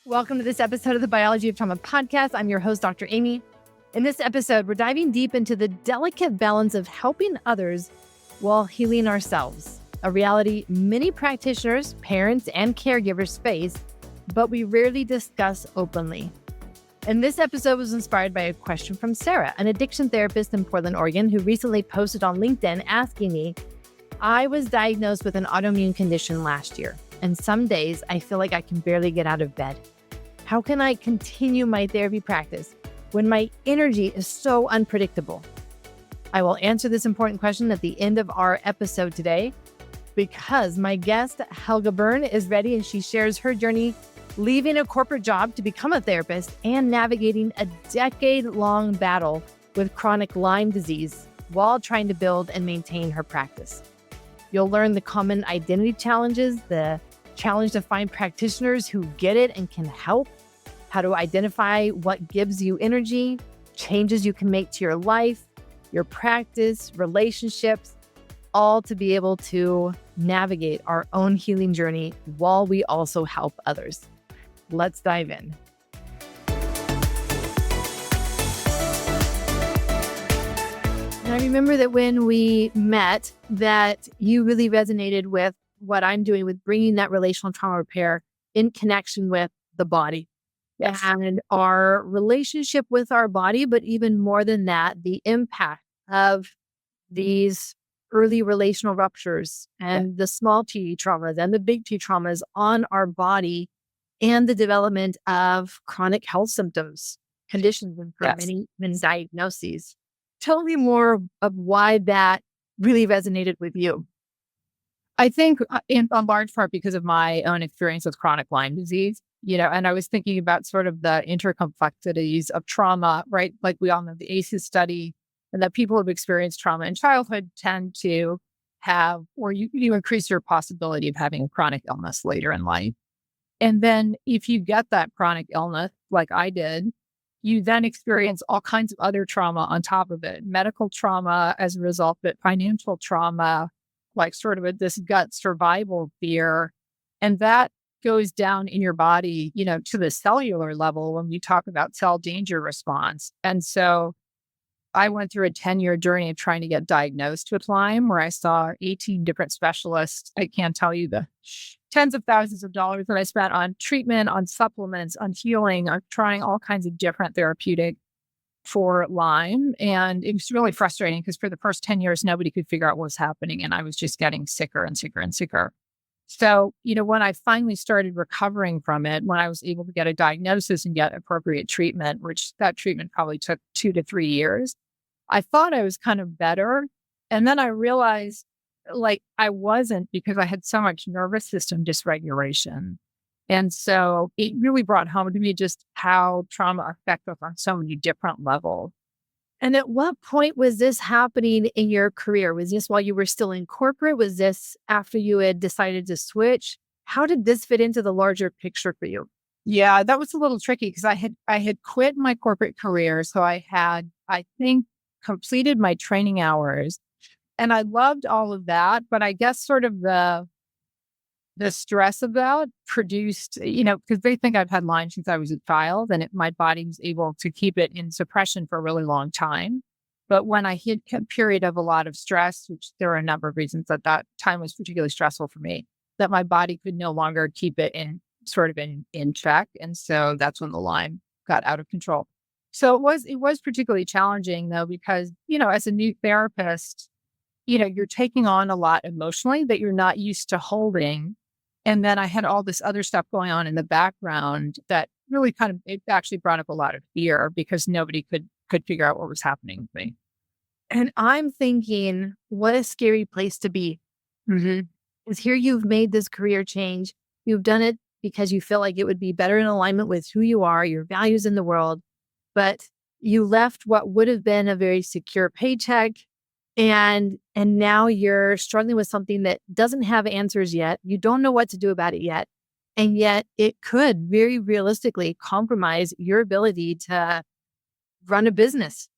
Welcome to this episode of the Biology of Trauma podcast. I'm your host, Dr. Aimie. In this episode, we're diving deep into the delicate balance of helping others while healing ourselves, a reality many practitioners, parents, and caregivers face, but we rarely discuss openly. And this episode was inspired by a question from Sarah, an addiction therapist in Portland, Oregon, who recently posted on LinkedIn asking me, I was diagnosed with an autoimmune condition last year, and some days I feel like I can barely get out of bed. How can I continue my therapy practice when my energy is so unpredictable? I will answer this important question at the end of our episode today because my guest, Helga Byrne, is ready and she shares her journey leaving a corporate job to become a therapist and navigating a decade-long battle with chronic Lyme disease while trying to build and maintain her practice. You'll learn the common identity challenges, the challenge to find practitioners who get it and can help, how to identify what gives you energy, changes you can make to your life, your practice, relationships, all to be able to navigate our own healing journey while we also help others. Let's dive in. And I remember that when we met, that you really resonated with what I'm doing with bringing that relational trauma repair in connection with the body. Yes. And our relationship with our body, but even more than that, the impact of these early relational ruptures and the small T traumas and the big T traumas on our body and the development of chronic health symptoms, conditions, and many diagnoses. Tell me more of why that really resonated with you. I think in large part because of my own experience with chronic Lyme disease, and I was thinking about sort of the intercomplexities of trauma, right? Like we all know the ACEs study, and that people who have experienced trauma in childhood tend to have, or you increase your possibility of having a chronic illness later in life. And then if you get that chronic illness, like I did, you then experience all kinds of other trauma on top of it, medical trauma as a result of it, financial trauma, like sort of this gut survival fear. And that goes down in your body, to the cellular level when we talk about cell danger response. And so I went through a 10-year journey of trying to get diagnosed with Lyme, where I saw 18 different specialists. I can't tell you the tens of thousands of dollars that I spent on treatment, on supplements, on healing, on trying all kinds of different therapeutic for Lyme. And it was really frustrating because for the first 10 years, nobody could figure out what was happening. And I was just getting sicker and sicker and sicker. So, when I finally started recovering from it, when I was able to get a diagnosis and get appropriate treatment, which that treatment probably took 2 to 3 years, I thought I was kind of better. And then I realized I wasn't, because I had so much nervous system dysregulation. And so it really brought home to me just how trauma affects us on so many different levels. And at what point was this happening in your career? Was this while you were still in corporate? Was this after you had decided to switch? How did this fit into the larger picture for you? Yeah, that was a little tricky because I had quit my corporate career. So I had, I think, completed my training hours. And I loved all of that. But I guess sort of the stress of that produced, because they think I've had Lyme since I was a child, and my body was able to keep it in suppression for a really long time. But when I hit a period of a lot of stress, which there are a number of reasons that time was particularly stressful for me, that my body could no longer keep it in check. And so that's when the Lyme got out of control. So it was particularly challenging though, because, as a new therapist, you're taking on a lot emotionally that you're not used to holding. And then I had all this other stuff going on in the background that really it actually brought up a lot of fear because nobody could figure out what was happening with me. And I'm thinking, what a scary place to be. Mm-hmm. Because here you've made this career change. You've done it because you feel like it would be better in alignment with who you are, your values in the world. But you left what would have been a very secure paycheck. And now you're struggling with something that doesn't have answers yet. You don't know what to do about it yet. And yet it could very realistically compromise your ability to run a business.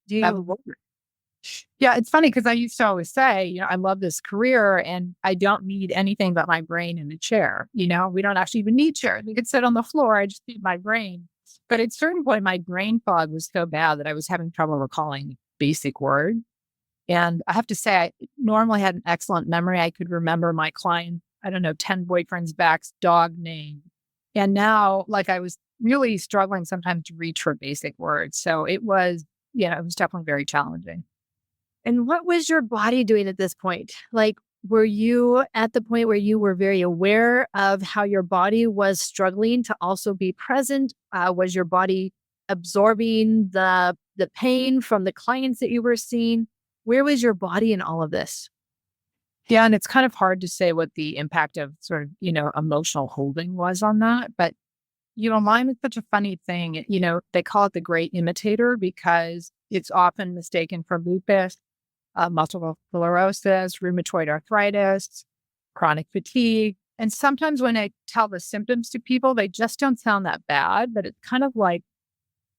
Yeah, it's funny because I used to always say, I love this career and I don't need anything but my brain in a chair. We don't actually even need chairs. We could sit on the floor. I just need my brain. But at a certain point, my brain fog was so bad that I was having trouble recalling basic words. And I have to say, I normally had an excellent memory. I could remember my client, I don't know, 10 boyfriends back's dog name. And now, like, I was really struggling sometimes to reach for basic words. So it was definitely very challenging. And what was your body doing at this point? Like, were you at the point where you were very aware of how your body was struggling to also be present? Was your body absorbing the pain from the clients that you were seeing? Where was your body in all of this? Yeah, and it's kind of hard to say what the impact of sort of, emotional holding was on that. But, Lyme is such a funny thing. They call it the great imitator because it's often mistaken for lupus, multiple sclerosis, rheumatoid arthritis, chronic fatigue. And sometimes when I tell the symptoms to people, they just don't sound that bad, but it's kind of like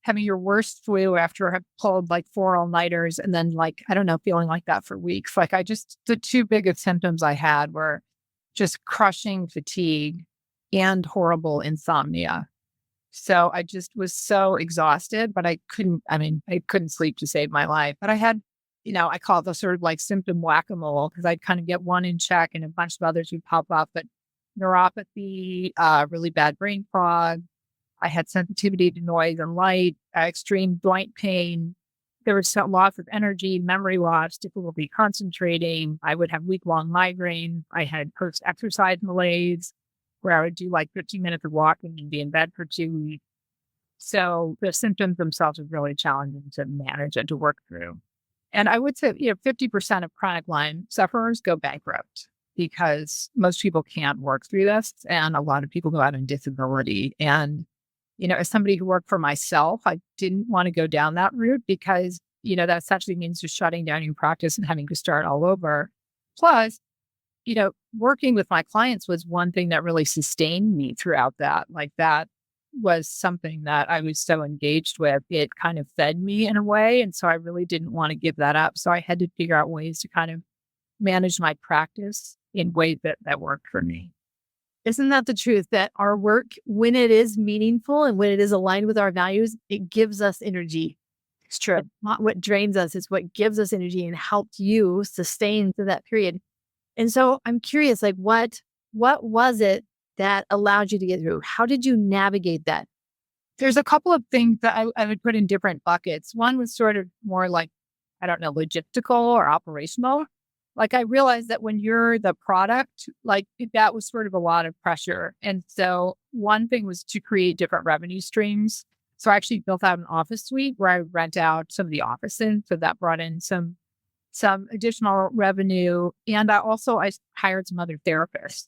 having your worst flu after I've pulled like 4 all-nighters and then like, I don't know, feeling like that for weeks. The two biggest symptoms I had were just crushing fatigue and horrible insomnia. So I just was so exhausted, but I couldn't sleep to save my life. But I had, I call it the sort of like symptom whack-a-mole because I'd kind of get one in check and a bunch of others would pop up. But neuropathy, really bad brain fog. I had sensitivity to noise and light, extreme joint pain. There was some loss of energy, memory loss, difficulty concentrating. I would have week-long migraine. I had post-exercise malaise where I would do like 15 minutes of walking and be in bed for 2 weeks. So the symptoms themselves are really challenging to manage and to work through. And I would say, 50% of chronic Lyme sufferers go bankrupt because most people can't work through this. And a lot of people go out on disability. And as somebody who worked for myself, I didn't want to go down that route because, that essentially means just shutting down your practice and having to start all over. Plus, working with my clients was one thing that really sustained me throughout that. Like that was something that I was so engaged with. It kind of fed me in a way. And so I really didn't want to give that up. So I had to figure out ways to kind of manage my practice in ways that worked for me. Isn't that the truth that our work, when it is meaningful and when it is aligned with our values, it gives us energy? It's true. It's not what drains us, it's what gives us energy and helped you sustain through that period. And so I'm curious, like what was it that allowed you to get through? How did you navigate that? There's a couple of things that I would put in different buckets. One was sort of more like, I don't know, logistical or operational. Like I realized that when you're the product, like that was sort of a lot of pressure. And so one thing was to create different revenue streams. So I actually built out an office suite where I rent out some of the offices. So that brought in some additional revenue. And I hired some other therapists.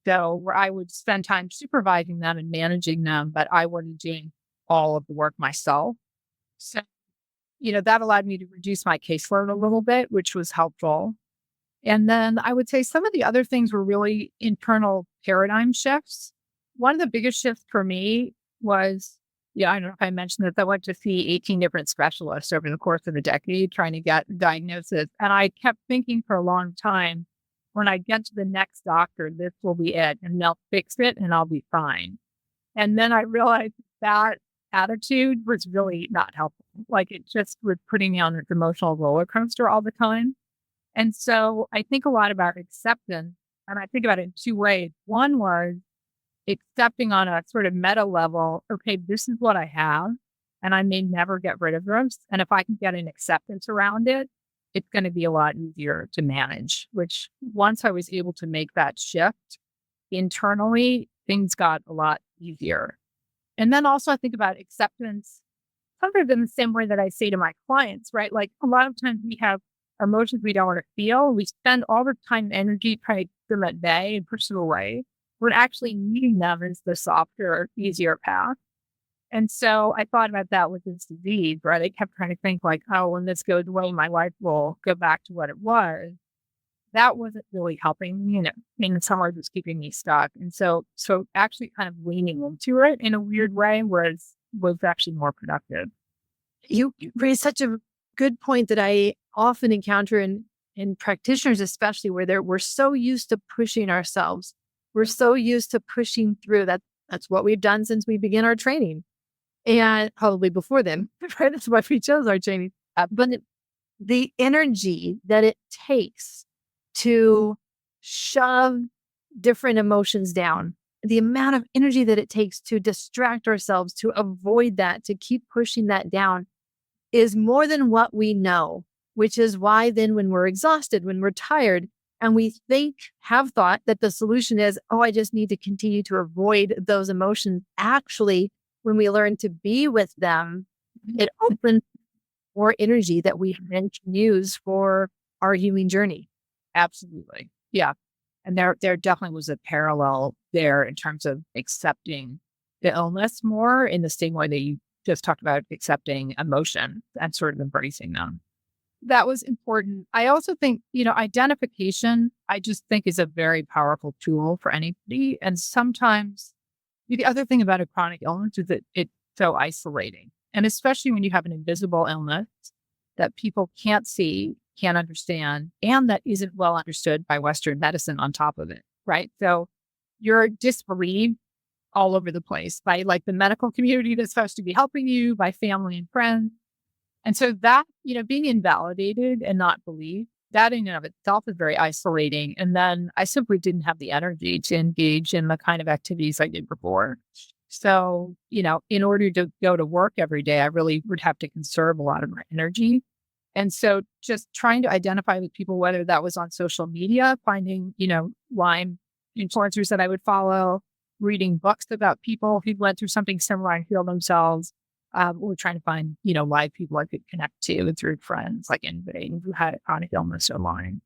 So where I would spend time supervising them and managing them, but I wasn't doing all of the work myself. So, that allowed me to reduce my caseload a little bit, which was helpful. And then I would say some of the other things were really internal paradigm shifts. One of the biggest shifts for me was, I don't know if I mentioned this, I went to see 18 different specialists over the course of a decade trying to get a diagnosis. And I kept thinking for a long time, when I get to the next doctor, this will be it, and they'll fix it and I'll be fine. And then I realized that attitude was really not helpful. Like it just was putting me on an emotional roller coaster all the time. And so I think a lot about acceptance, and I think about it in two ways. One was accepting on a sort of meta level, okay, this is what I have, and I may never get rid of this. And if I can get an acceptance around it, it's going to be a lot easier to manage, which once I was able to make that shift internally, things got a lot easier. And then also I think about acceptance, sometimes in the same way that I say to my clients, right? Like a lot of times we have emotions we don't want to feel. We spend all the time and energy trying to keep them at bay and push them away. We're actually needing them as the softer, easier path. And so I thought about that with this disease, right? I kept trying to think like, oh, when this goes away, my life will go back to what it was. That wasn't really helping me, in some ways it's keeping me stuck. And so actually kind of leaning into it in a weird way was actually more productive. You raised such a good point that I often encounter in practitioners, especially where we're so used to pushing ourselves. We're so used to pushing through that's what we've done since we began our training. And probably before then, right? That's why we chose our training. But the energy that it takes to shove different emotions down, the amount of energy that it takes to distract ourselves, to avoid that, to keep pushing that down is more than what we know, which is why then when we're exhausted, when we're tired, and we have thought that the solution is, oh, I just need to continue to avoid those emotions. Actually, when we learn to be with them, it opens more energy that we then can use for our healing journey. Absolutely. Yeah. And there definitely was a parallel there in terms of accepting the illness more in the same way that you just talked about accepting emotion and sort of embracing them. That was important. I also think, identification, I just think is a very powerful tool for anybody. And sometimes the other thing about a chronic illness is that it's so isolating. And especially when you have an invisible illness that people can't see, can't understand, and that isn't well understood by Western medicine on top of it, right? So you're disbelieved all over the place by like the medical community that's supposed to be helping you, by family and friends. And so that, being invalidated and not believed, that in and of itself is very isolating. And then I simply didn't have the energy to engage in the kind of activities I did before. So, in order to go to work every day, I really would have to conserve a lot of my energy. And so just trying to identify with people, whether that was on social media, finding, Lyme influencers that I would follow, reading books about people who went through something similar and healed themselves. We're trying to find, live people I could connect to through friends, like anybody who had a chronic illness or Lyme.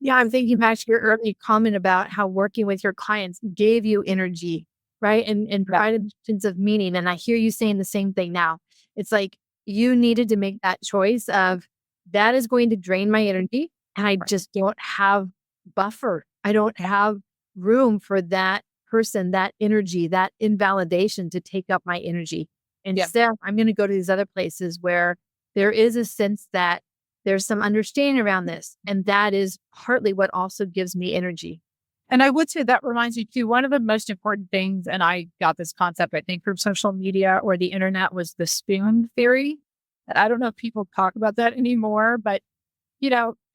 Yeah, I'm thinking back to your early comment about how working with your clients gave you energy, right? And provided a sense of meaning. And I hear you saying the same thing now. It's like you needed to make that choice of that is going to drain my energy. And I just don't have buffer. I don't have room for that person, that energy, that invalidation to take up my energy. Instead, I'm going to go to these other places where there is a sense that there's some understanding around this. And that is partly what also gives me energy. And I would say that reminds me too, one of the most important things, and I got this concept, I think, from social media or the internet, was the spoon theory. And I don't know if people talk about that anymore, but,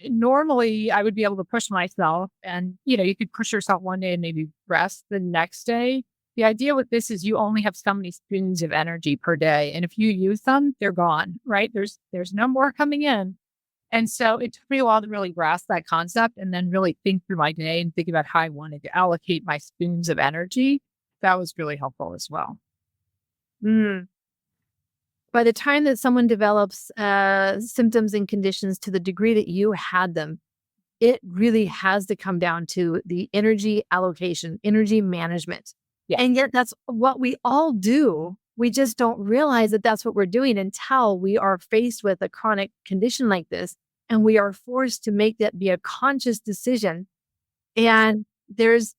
normally I would be able to push myself and, you could push yourself one day and maybe rest the next day. The idea with this is you only have so many spoons of energy per day. And if you use them, they're gone, right? There's no more coming in. And so it took me a while to really grasp that concept and then really think through my day and think about how I wanted to allocate my spoons of energy. That was really helpful as well. By the time that someone develops symptoms and conditions to the degree that you had them, it really has to come down to the energy allocation, energy management. Yeah. And yet that's what we all do. We just don't realize that that's what we're doing until we are faced with a chronic condition like this. And we are forced to make that be a conscious decision. And there's,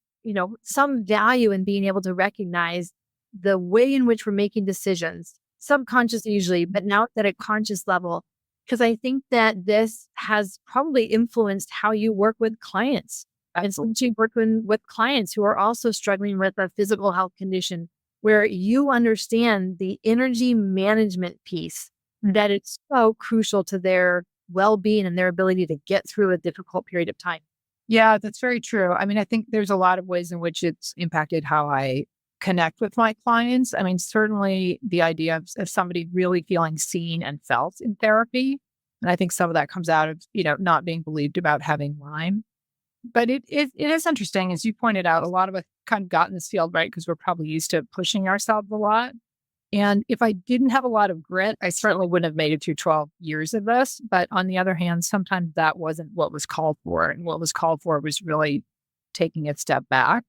some value in being able to recognize the way in which we're making decisions, subconscious usually, but now at a conscious level. Because I think that this has probably influenced how you work with clients. And since you work with clients who are also struggling with a physical health condition, where you understand the energy management piece, that it's so crucial to their well-being and their ability to get through a difficult period of time. Yeah, that's very true. I mean, I think there's a lot of ways in which it's impacted how I connect with my clients. I mean, certainly the idea of somebody really feeling seen and felt in therapy. And I think some of that comes out of, not being believed about having Lyme. But it is interesting, as you pointed out, a lot of us kind of got in this field, right? Because we're probably used to pushing ourselves a lot. And if I didn't have a lot of grit, I certainly wouldn't have made it through 12 years of this. But on the other hand, sometimes that wasn't what was called for. And what was called for was really taking a step back.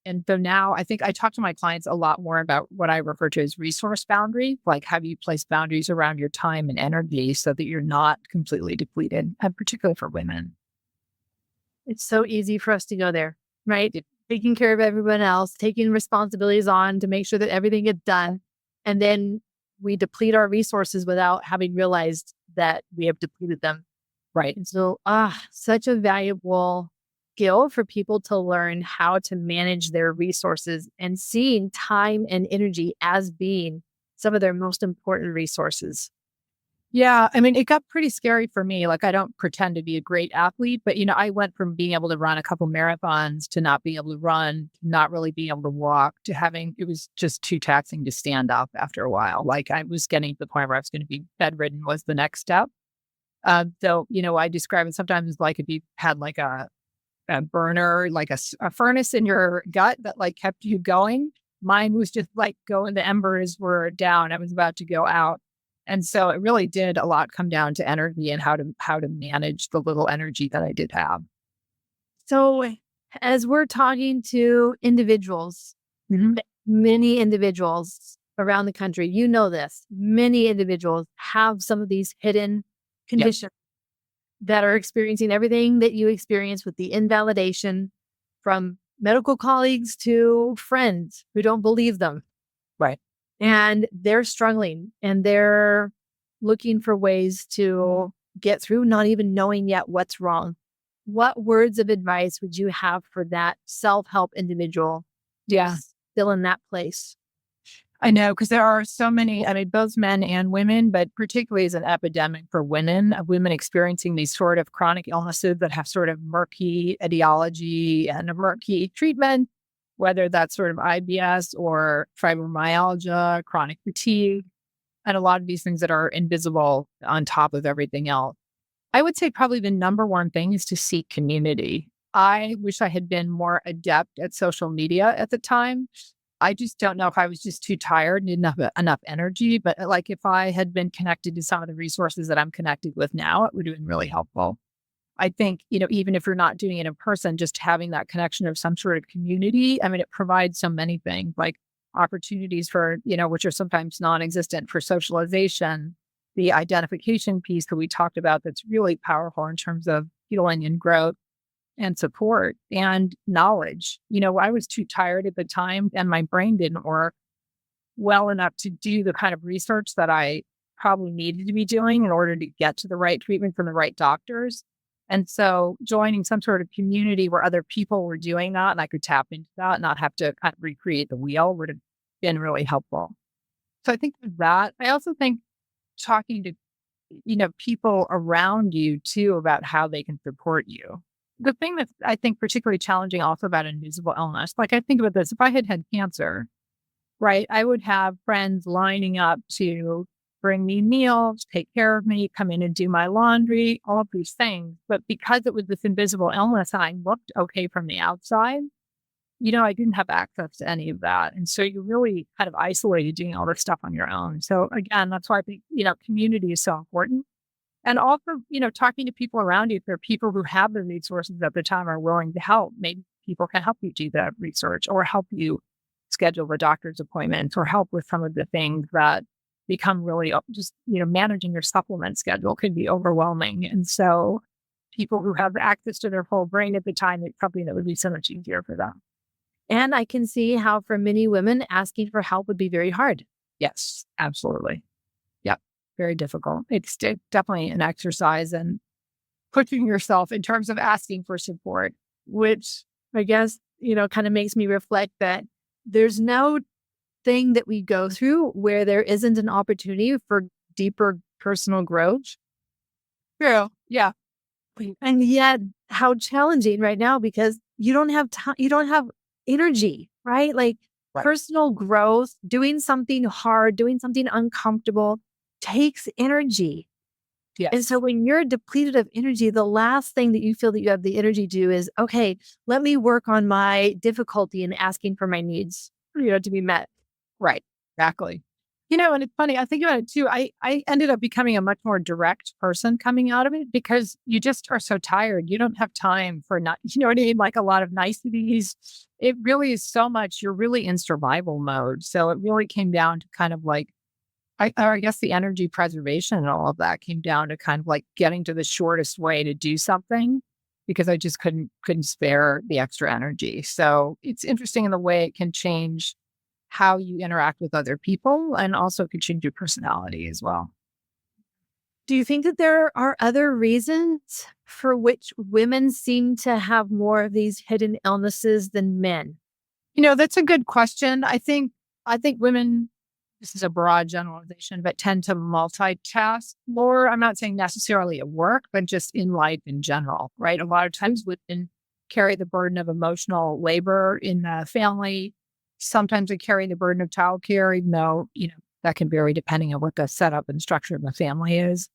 And so now I think I talk to my clients a lot more about what I refer to as resource boundary, like how do you place boundaries around your time and energy so that you're not completely depleted, and particularly for women. It's so easy for us to go there, right? Taking care of everyone else, taking responsibilities on to make sure that everything gets done. And then we deplete our resources without having realized that we have depleted them. Right. And so, such a valuable skill for people to learn how to manage their resources and seeing time and energy as being some of their most important resources. Yeah. I mean, it got pretty scary for me. Like, I don't pretend to be a great athlete, but, I went from being able to run a couple marathons to not being able to run, not really being able to walk, to it was just too taxing to stand up after a while. Like, I was getting to the point where I was going to be bedridden was the next step. So, I describe it sometimes like if you had like a burner, like a furnace in your gut that like kept you going. Mine was just like going, the embers were down. I was about to go out. And so it really did a lot come down to energy and how to manage the little energy that I did have. So, as we're talking to individuals, many individuals around the country, this, many individuals have some of these hidden conditions that are experiencing everything that you experience with the invalidation from medical colleagues to friends who don't believe them. Right. And they're struggling and they're looking for ways to get through, not even knowing yet what's wrong. What words of advice would you have for that self-help individual? Yeah. Still in that place? I know, because there are so many, I mean, both men and women, but particularly as an epidemic for women, of women experiencing these sort of chronic illnesses that have sort of murky etiology and a murky treatment, whether that's sort of IBS or fibromyalgia, chronic fatigue, and a lot of these things that are invisible on top of everything else. I would say probably the number one thing is to seek community. I wish I had been more adept at social media at the time. I just don't know if I was just too tired and didn't have enough energy. But like if I had been connected to some of the resources that I'm connected with now, it would have been really helpful. I think, even if you're not doing it in person, just having that connection of some sort of community, I mean, it provides so many things like opportunities for, which are sometimes non-existent, for socialization, the identification piece that we talked about that's really powerful in terms of healing and growth and support and knowledge. I was too tired at the time and my brain didn't work well enough to do the kind of research that I probably needed to be doing in order to get to the right treatment from the right doctors. And so joining some sort of community where other people were doing that and I could tap into that and not have to kind of recreate the wheel would have been really helpful. So I think with that, I also think talking to, people around you too about how they can support you. The thing that's, I think, particularly challenging also about invisible illness, like I think about this, if I had had cancer, right, I would have friends lining up to bring me meals, take care of me, come in and do my laundry, all of these things. But because it was this invisible illness and I looked okay from the outside, I didn't have access to any of that. And so you're really kind of isolated doing all this stuff on your own. So again, that's why I think, community is so important. And also, talking to people around you, if there are people who have the resources at the time are willing to help, maybe people can help you do that research or help you schedule the doctor's appointments or help with some of the things that become really just, managing your supplement schedule can be overwhelming. And so people who have access to their whole brain at the time, it's something that would be so much easier for them. And I can see how for many women, asking for help would be very hard. Yes, absolutely. Yep. Very difficult. It's definitely an exercise in pushing yourself in terms of asking for support, which I guess, kind of makes me reflect that there's no thing that we go through where there isn't an opportunity for deeper personal growth. True. Yeah. And yet how challenging right now because you don't have time, you don't have energy, right? Like personal growth, doing something hard, doing something uncomfortable takes energy. Yes. And so when you're depleted of energy, the last thing that you feel that you have the energy to do is, okay, let me work on my difficulty in asking for my needs, to be met. Right. Exactly. And it's funny, I think about it too. I ended up becoming a much more direct person coming out of it because you just are so tired. You don't have time for not, you know what I mean? Like a lot of niceties. It really is so much, you're really in survival mode. So it really came down to kind of like, I guess the energy preservation and all of that came down to kind of like getting to the shortest way to do something because I just couldn't spare the extra energy. So it's interesting in the way it can change how you interact with other people, and also could change your personality as well. Do you think that there are other reasons for which women seem to have more of these hidden illnesses than men? That's a good question. I think women, this is a broad generalization, but tend to multitask more. I'm not saying necessarily at work, but just in life in general, right? A lot of times women carry the burden of emotional labor in the family. Sometimes they carry the burden of childcare, even though, that can vary depending on what the setup and structure of the family is.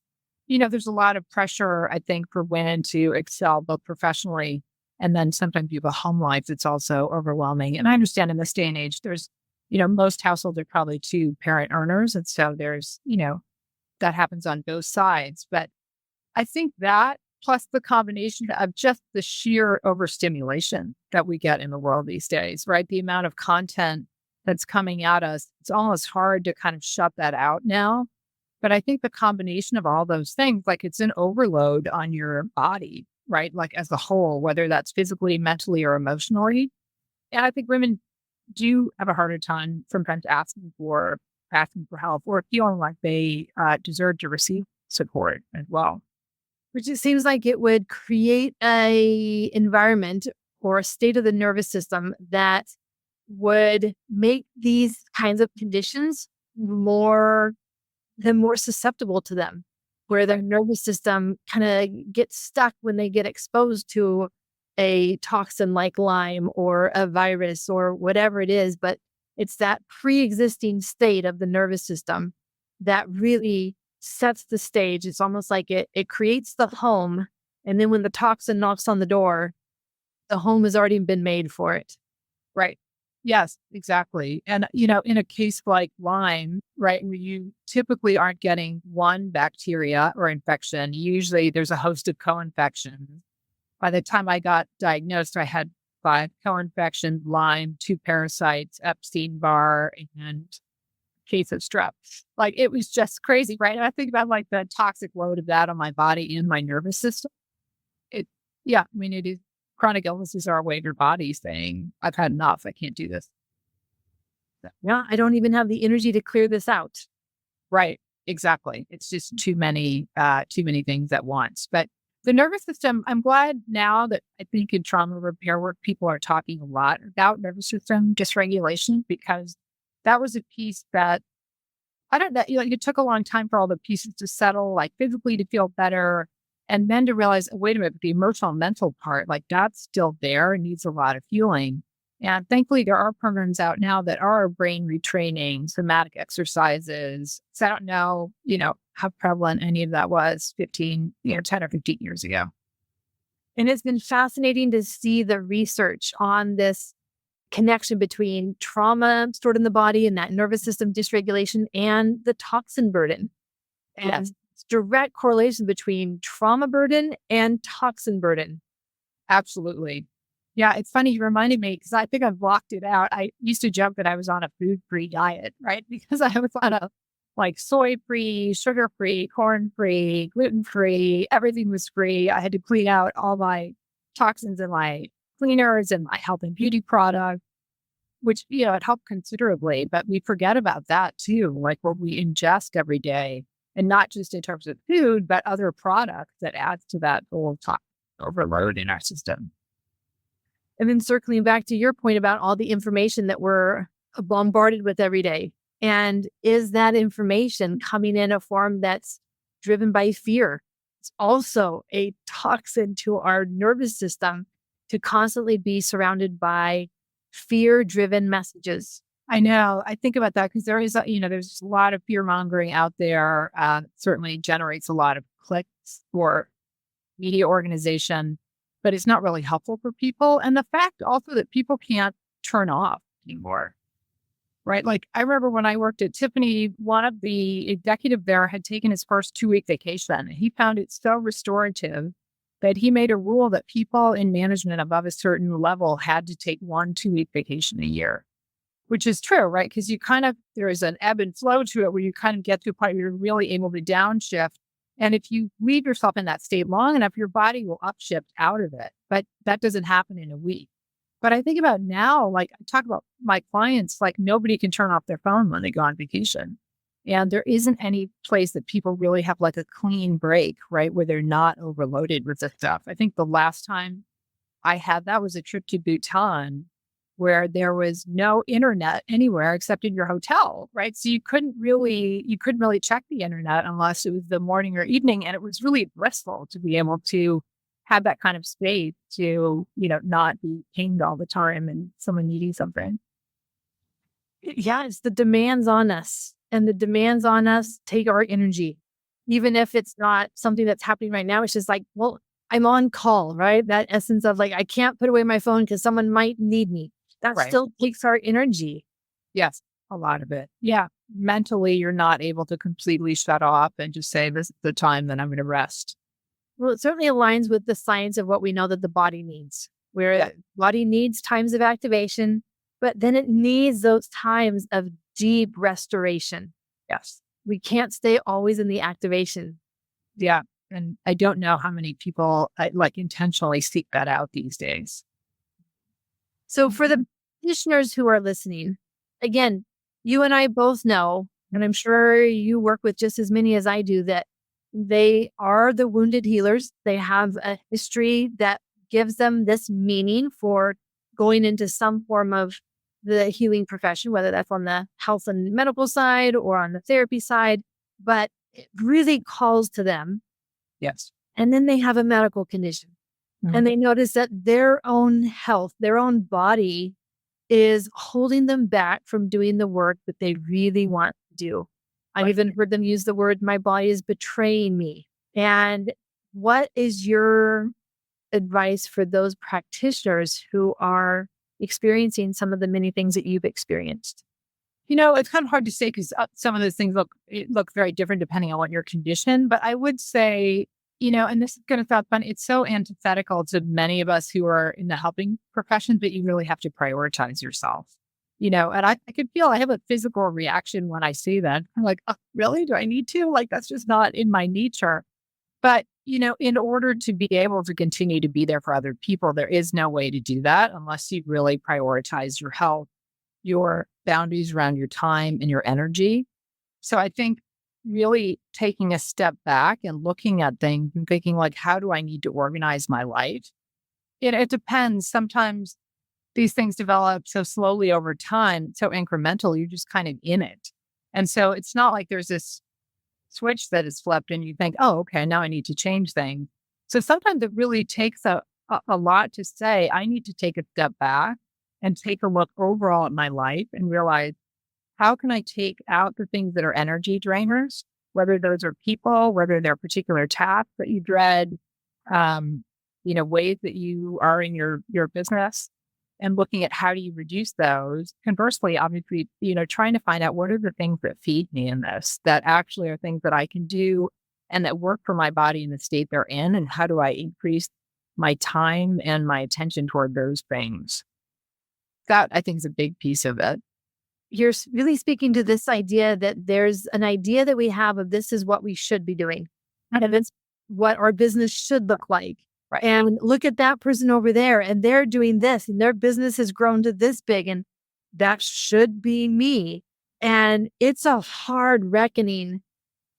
There's a lot of pressure, I think, for women to excel both professionally, and then sometimes you have a home life that's also overwhelming. And I understand in this day and age, there's, most households are probably two parent earners. And so there's, that happens on both sides. But I think that plus the combination of just the sheer overstimulation that we get in the world these days, right? The amount of content that's coming at us, it's almost hard to kind of shut that out now. But I think the combination of all those things, like it's an overload on your body, right? Like as a whole, whether that's physically, mentally, or emotionally. And I think women do have a harder time sometimes asking for help or feeling like they deserve to receive support as well. Which it seems like it would create a environment or a state of the nervous system that would make these kinds of conditions more susceptible to them, where their nervous system kind of gets stuck when they get exposed to a toxin like Lyme or a virus or whatever it is. But it's that pre-existing state of the nervous system that really sets the stage. It's almost like it creates the home. And then when the toxin knocks on the door, the home has already been made for it. Right. Yes, exactly. And, in a case like Lyme, right, where you typically aren't getting one bacteria or infection, usually there's a host of co-infections. By the time I got diagnosed, I had 5 co-infections, Lyme, 2 parasites, Epstein-Barr, and a case of strep. Like it was just crazy, right? And I think about like the toxic load of that on my body and my nervous system. It is. Chronic illnesses are a way of your body saying, I've had enough. I can't do this. Yeah, I don't even have the energy to clear this out. Right. Exactly. It's just too many things at once. But the nervous system, I'm glad now that I think in trauma repair work, people are talking a lot about nervous system dysregulation, because that was a piece that I don't know, it took a long time for all the pieces to settle, like physically to feel better. And then to realize, wait a minute, the emotional and mental part, like that's still there and needs a lot of healing. And thankfully, there are programs out now that are brain retraining, somatic exercises. So I don't know, how prevalent any of that was 10 or 15 years ago. And it's been fascinating to see the research on this connection between trauma stored in the body and that nervous system dysregulation and the toxin burden. And it's direct correlation between trauma burden and toxin burden. Absolutely. Yeah, it's funny. You reminded me because I think I've blocked it out. I used to joke that I was on a food-free diet, right? Because I was on a soy-free, sugar-free, corn-free, gluten-free. Everything was free. I had to clean out all my toxins and my cleaners and my health and beauty product, which, it helped considerably. But we forget about that too, like what we ingest every day. And not just in terms of food, but other products that adds to that whole toxic overload in our system. And then circling back to your point about all the information that we're bombarded with every day. And is that information coming in a form that's driven by fear? It's also a toxin to our nervous system to constantly be surrounded by fear-driven messages. I know. I think about that because there is, there's a lot of fear mongering out there. Certainly generates a lot of clicks for media organization, but it's not really helpful for people. And the fact also that people can't turn off anymore, right? Like I remember when I worked at Tiffany, one of the executive there had taken his first 2-week vacation. And he found it so restorative that he made a rule that people in management above a certain level had to take 1 2-week vacation a year. Which is true, right? Because there is an ebb and flow to it where you kind of get to a point where you're really able to downshift. And if you leave yourself in that state long enough, your body will upshift out of it. But that doesn't happen in a week. But I think about now, like I talk about my clients, like nobody can turn off their phone when they go on vacation. And there isn't any place that people really have like a clean break, right? Where they're not overloaded with the stuff. I think the last time I had that was a trip to Bhutan where there was no internet anywhere except in your hotel, right? So you couldn't really check the internet unless it was the morning or evening. And it was really blissful to be able to have that kind of space to, not be pinged all the time and someone needing something. Yeah, it's the demands on us. And the demands on us take our energy. Even if it's not something that's happening right now, it's just like, well, I'm on call, right? That essence of like, I can't put away my phone because someone might need me. That Right. still takes our energy. Yes, a lot of it. Yeah. Mentally, you're not able to completely shut off and just say, this is the time that I'm going to rest. Well, it certainly aligns with the science of what we know that the body needs, where Yeah. the body needs times of activation, but then it needs those times of deep restoration. Yes. We can't stay always in the activation. Yeah. And I don't know how many people like intentionally seek that out these days. So for the listeners who are listening, again, you and I both know, and I'm sure you work with just as many as I do, that they are the wounded healers. They have a history that gives them this meaning for going into some form of the healing profession, whether that's on the health and medical side or on the therapy side, but it really calls to them. Yes. And then they have a medical condition. And they notice that their own health, their own body is holding them back from doing the work that they really want to do. I've Right. even heard them use the word, my body is betraying me. And what is your advice for those practitioners who are experiencing some of the many things that you've experienced? It's kind of hard to say because some of those things look very different depending on what your condition. But I would say, and this is going to sound fun, it's so antithetical to many of us who are in the helping profession, but you really have to prioritize yourself. And I can feel I have a physical reaction when I see that. I'm like, oh, really? Do I need to? Like, that's just not in my nature. But, in order to be able to continue to be there for other people, there is no way to do that unless you really prioritize your health, your boundaries around your time and your energy. So I think really taking a step back and looking at things and thinking like, how do I need to organize my life? It depends. Sometimes these things develop so slowly over time, so incremental, you're just kind of in it. And so it's not like there's this switch that is flipped and you think, oh, okay, now I need to change things. So sometimes it really takes a lot to say, I need to take a step back and take a look overall at my life and realize, how can I take out the things that are energy drainers, whether those are people, whether they're particular tasks that you dread, ways that you are in your business, and looking at how do you reduce those. Conversely, obviously, trying to find out what are the things that feed me in this, that actually are things that I can do and that work for my body in the state they're in, and how do I increase my time and my attention toward those things. That I think is a big piece of it. You're really speaking to this idea that there's an idea that we have of this is what we should be doing. And that's what our business should look like. Right. And look at that person over there and they're doing this and their business has grown to this big and that should be me. And it's a hard reckoning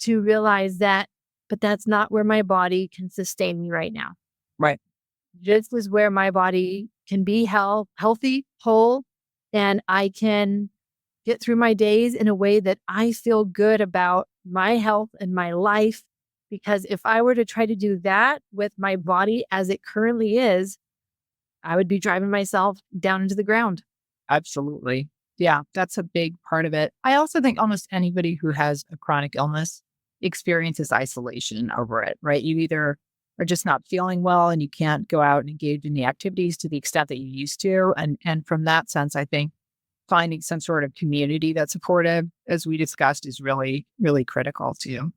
to realize that, but that's not where my body can sustain me right now. Right. This is where my body can be healthy, whole, and I can get through my days in a way that I feel good about my health and my life. Because if I were to try to do that with my body as it currently is, I would be driving myself down into the ground. Absolutely. Yeah, that's a big part of it. I also think almost anybody who has a chronic illness experiences isolation over it, right? You either are just not feeling well and you can't go out and engage in the activities to the extent that you used to. And from that sense, I think finding some sort of community that's supportive, as we discussed, is really, really critical too.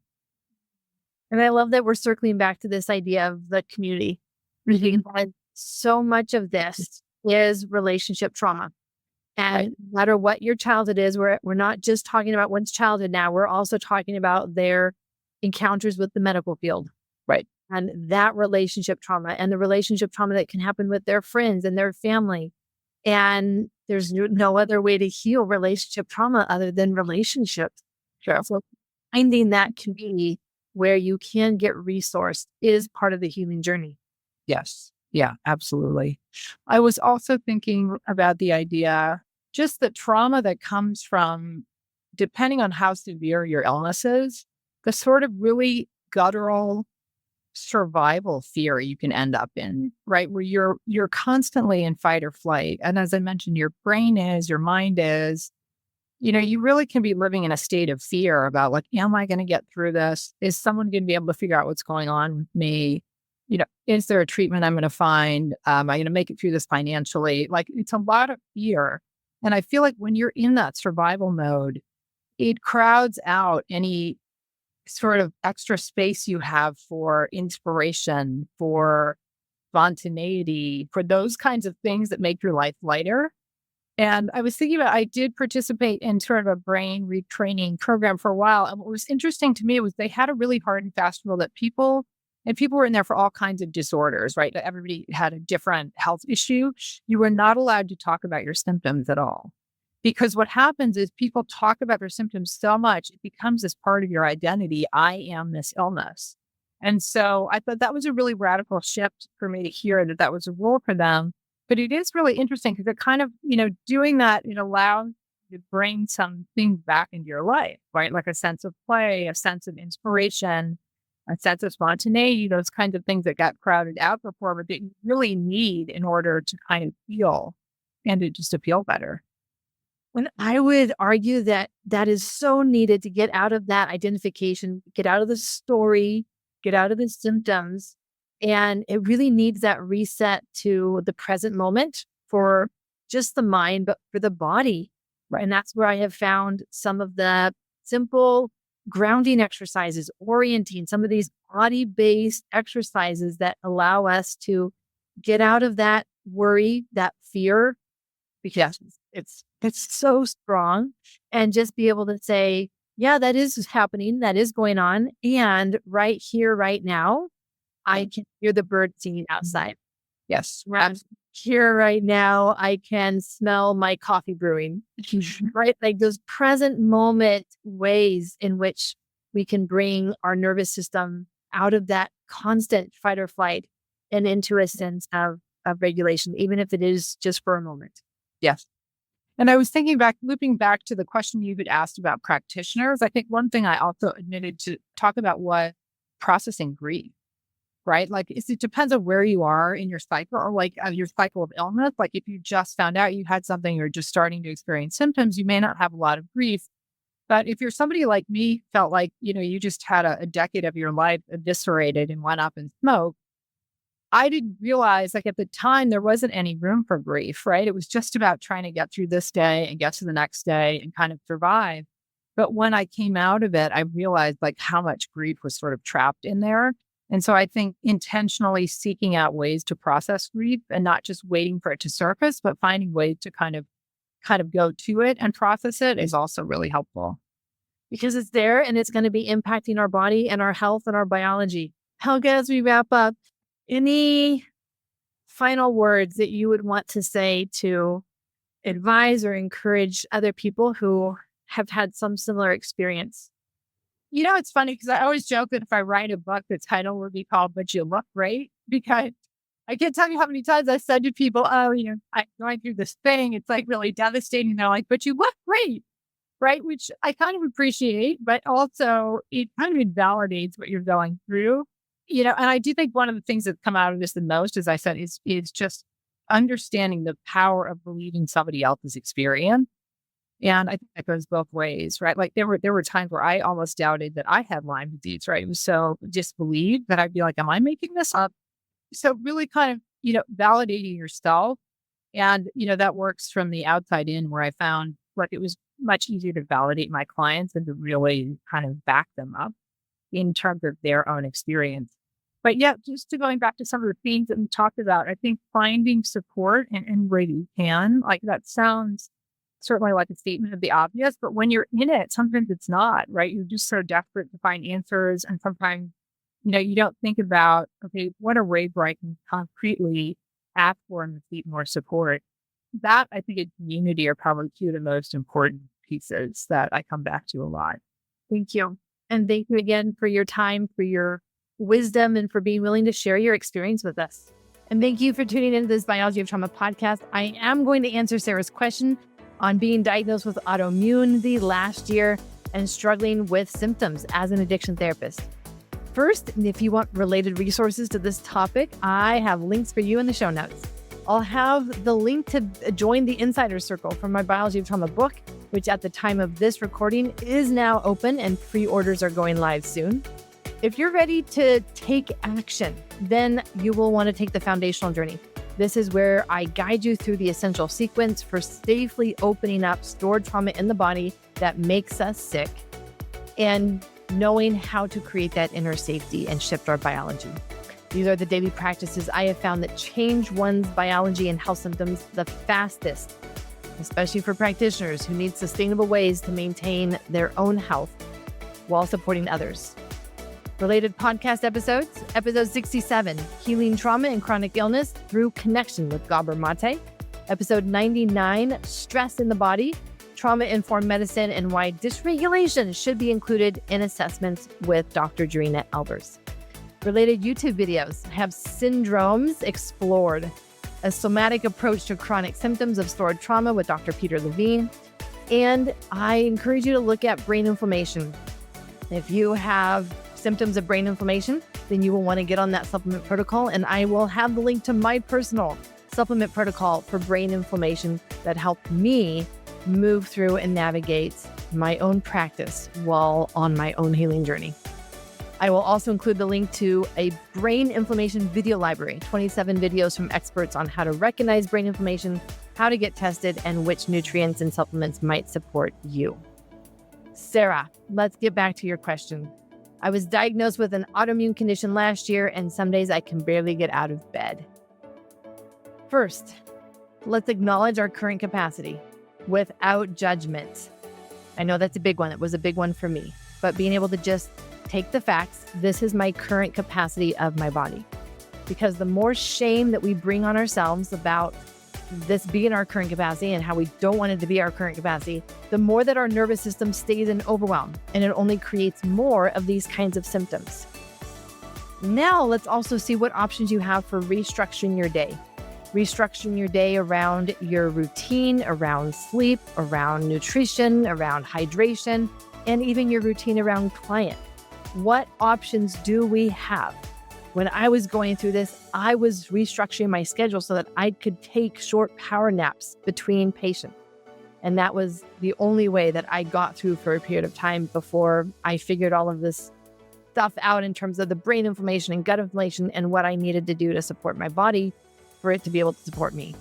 And I love that we're circling back to this idea of the community. And so much of this is relationship trauma. And no matter what your childhood is, we're not just talking about one's childhood now. We're also talking about their encounters with the medical field. Right. And that relationship trauma and the relationship trauma that can happen with their friends and their family. And there's no other way to heal relationship trauma other than relationships. Sure. So finding that community where you can get resourced is part of the healing journey. Yes. Yeah, absolutely. I was also thinking about the idea, just the trauma that comes from, depending on how severe your illness is, the sort of really guttural survival fear you can end up in, right? Where you're constantly in fight or flight. And as I mentioned, your brain is, your mind is, you really can be living in a state of fear about like, am I going to get through this? Is someone going to be able to figure out what's going on with me? Is there a treatment I'm going to find? Am I going to make it through this financially? Like, it's a lot of fear. And I feel like when you're in that survival mode, it crowds out any sort of extra space you have for inspiration, for spontaneity, for those kinds of things that make your life lighter. And I was thinking about, I did participate in sort of a brain retraining program for a while. And what was interesting to me was they had a really hard and fast rule that people were in there for all kinds of disorders, right? Everybody had a different health issue. You were not allowed to talk about your symptoms at all. Because what happens is people talk about their symptoms so much, it becomes this part of your identity. I am this illness. And so I thought that was a really radical shift for me to hear that was a rule for them. But it is really interesting because it kind of, doing that, it allows you to bring some things back into your life, right? Like a sense of play, a sense of inspiration, a sense of spontaneity, those kinds of things that got crowded out before, but that you really need in order to kind of heal and to feel better. And I would argue that that is so needed to get out of that identification, get out of the story, get out of the symptoms. And it really needs that reset to the present moment for just the mind, but for the body. Right. And that's where I have found some of the simple grounding exercises, orienting, some of these body-based exercises that allow us to get out of that worry, that fear, because it's so strong, and just be able to say, yeah, that is happening, that is going on. And right here, right now, I can hear the birds singing outside. Yes. Right here, right now, I can smell my coffee brewing, right? Like those present moment ways in which we can bring our nervous system out of that constant fight or flight and into a sense of regulation, even if it is just for a moment. Yes. And I was thinking looping back to the question you had asked about practitioners. I think one thing I also admitted to talk about was processing grief, right? Like it depends on where you are in your cycle, or like your cycle of illness. Like if you just found out you had something, or just starting to experience symptoms, you may not have a lot of grief. But if you're somebody like me, felt like, you just had a decade of your life eviscerated and went up in smoke, I didn't realize, like at the time, there wasn't any room for grief, right? It was just about trying to get through this day and get to the next day and kind of survive. But when I came out of it, I realized like how much grief was sort of trapped in there. And so I think intentionally seeking out ways to process grief and not just waiting for it to surface, but finding ways to kind of go to it and process it is also really helpful. Because it's there and it's going to be impacting our body and our health and our biology. Helga, as we wrap up, any final words that you would want to say to advise or encourage other people who have had some similar experience? It's funny because I always joke that if I write a book, the title would be called "But You Look Great," because I can't tell you how many times I said to people, "Oh, I'm going through this thing. It's like really devastating." They're like, "But you look great," right? Which I kind of appreciate, but also it kind of invalidates what you're going through. And I do think one of the things that come out of this the most, as I said, is just understanding the power of believing somebody else's experience. And I think that goes both ways, right? Like there were times where I almost doubted that I had Lyme disease, right? It was so disbelieved that I'd be like, am I making this up? So really kind of, validating yourself. And, that works from the outside in, where I found like it was much easier to validate my clients and to really kind of back them up in terms of their own experience. But yeah, just to going back to some of the themes that we talked about, I think finding support and where you can, like that sounds certainly like a statement of the obvious, but when you're in it, sometimes it's not, right? You're just so desperate to find answers. And sometimes, you don't think about, okay, what are ways where I can concretely ask for and receive more support? That, I think, and community are probably two of the most important pieces that I come back to a lot. Thank you. And thank you again for your time, for your wisdom, and for being willing to share your experience with us. And thank you for tuning into this Biology of Trauma podcast. I am going to answer Sarah's question on being diagnosed with autoimmunity last year and struggling with symptoms as an addiction therapist. First, if you want related resources to this topic, I have links for you in the show notes. I'll have the link to join the Insider Circle from my Biology of Trauma book, which at the time of this recording is now open and pre-orders are going live soon. If you're ready to take action, then you will want to take the foundational journey. This is where I guide you through the essential sequence for safely opening up stored trauma in the body that makes us sick and knowing how to create that inner safety and shift our biology. These are the daily practices I have found that change one's biology and health symptoms the fastest, especially for practitioners who need sustainable ways to maintain their own health while supporting others. Related podcast episodes, episode 67, Healing Trauma and Chronic Illness Through Connection with Gabor Mate, episode 99, Stress in the Body, Trauma-Informed Medicine and Why Dysregulation Should Be Included in Assessments with Dr. Jarena Albers. Related YouTube videos have Syndromes Explored, a somatic approach to chronic symptoms of stored trauma with Dr. Peter Levine. And I encourage you to look at brain inflammation. If you have symptoms of brain inflammation, then you will want to get on that supplement protocol. And I will have the link to my personal supplement protocol for brain inflammation that helped me move through and navigate my own practice while on my own healing journey. I will also include the link to a brain inflammation video library, 27 videos from experts on how to recognize brain inflammation, how to get tested, and which nutrients and supplements might support you. Sarah, let's get back to your question. I was diagnosed with an autoimmune condition last year, and some days I can barely get out of bed. First, let's acknowledge our current capacity without judgment. I know that's a big one. It was a big one for me, but being able to just take the facts, this is my current capacity of my body. Because the more shame that we bring on ourselves about this being our current capacity and how we don't want it to be our current capacity, the more that our nervous system stays in overwhelm, and it only creates more of these kinds of symptoms. Now, let's also see what options you have for restructuring your day. Restructuring your day around your routine, around sleep, around nutrition, around hydration, and even your routine around client. What options do we have? When I was going through this, I was restructuring my schedule so that I could take short power naps between patients. And that was the only way that I got through for a period of time before I figured all of this stuff out in terms of the brain inflammation and gut inflammation and what I needed to do to support my body for it to be able to support me.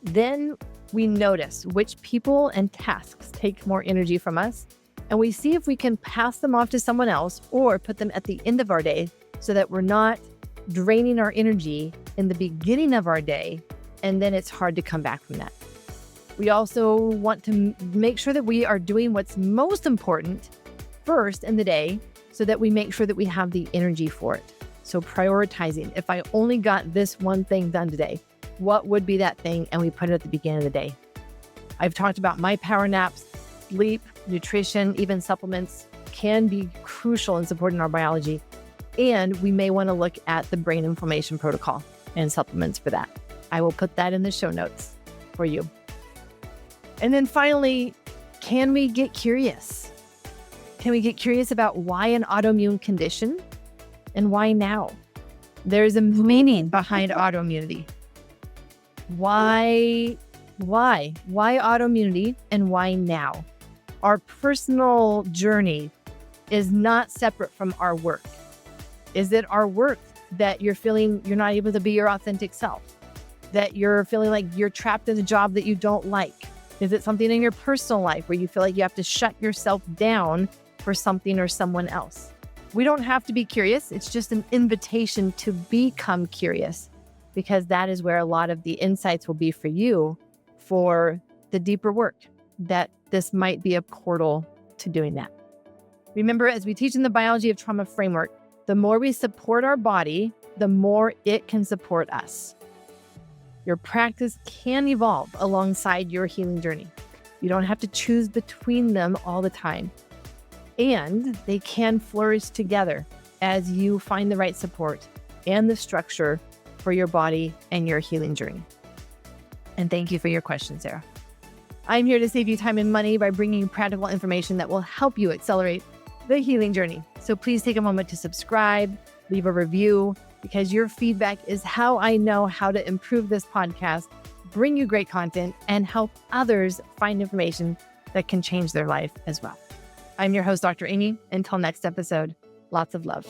Then we notice which people and tasks take more energy from us, and we see if we can pass them off to someone else or put them at the end of our day so that we're not draining our energy in the beginning of our day, and then it's hard to come back from that. We also want to make sure that we are doing what's most important first in the day so that we make sure that we have the energy for it. So prioritizing, if I only got this one thing done today, what would be that thing? And we put it at the beginning of the day. I've talked about my power naps, sleep, nutrition, even supplements can be crucial in supporting our biology. And we may want to look at the brain inflammation protocol and supplements for that. I will put that in the show notes for you. And then finally, can we get curious? Can we get curious about why an autoimmune condition and why now? There's a meaning behind autoimmunity. Why autoimmunity and why now? Our personal journey is not separate from our work. Is it our work that you're feeling you're not able to be your authentic self? That you're feeling like you're trapped in a job that you don't like? Is it something in your personal life where you feel like you have to shut yourself down for something or someone else? We don't have to be curious. It's just an invitation to become curious, because that is where a lot of the insights will be for you for the deeper work, that this might be a portal to doing that. Remember, as we teach in the Biology of Trauma framework, the more we support our body, the more it can support us. Your practice can evolve alongside your healing journey. You don't have to choose between them all the time. And they can flourish together as you find the right support and the structure for your body and your healing journey. And thank you for your question, Sarah. I'm here to save you time and money by bringing you practical information that will help you accelerate the healing journey. So please take a moment to subscribe, leave a review, because your feedback is how I know how to improve this podcast, bring you great content, and help others find information that can change their life as well. I'm your host, Dr. Aimie. Until next episode, lots of love.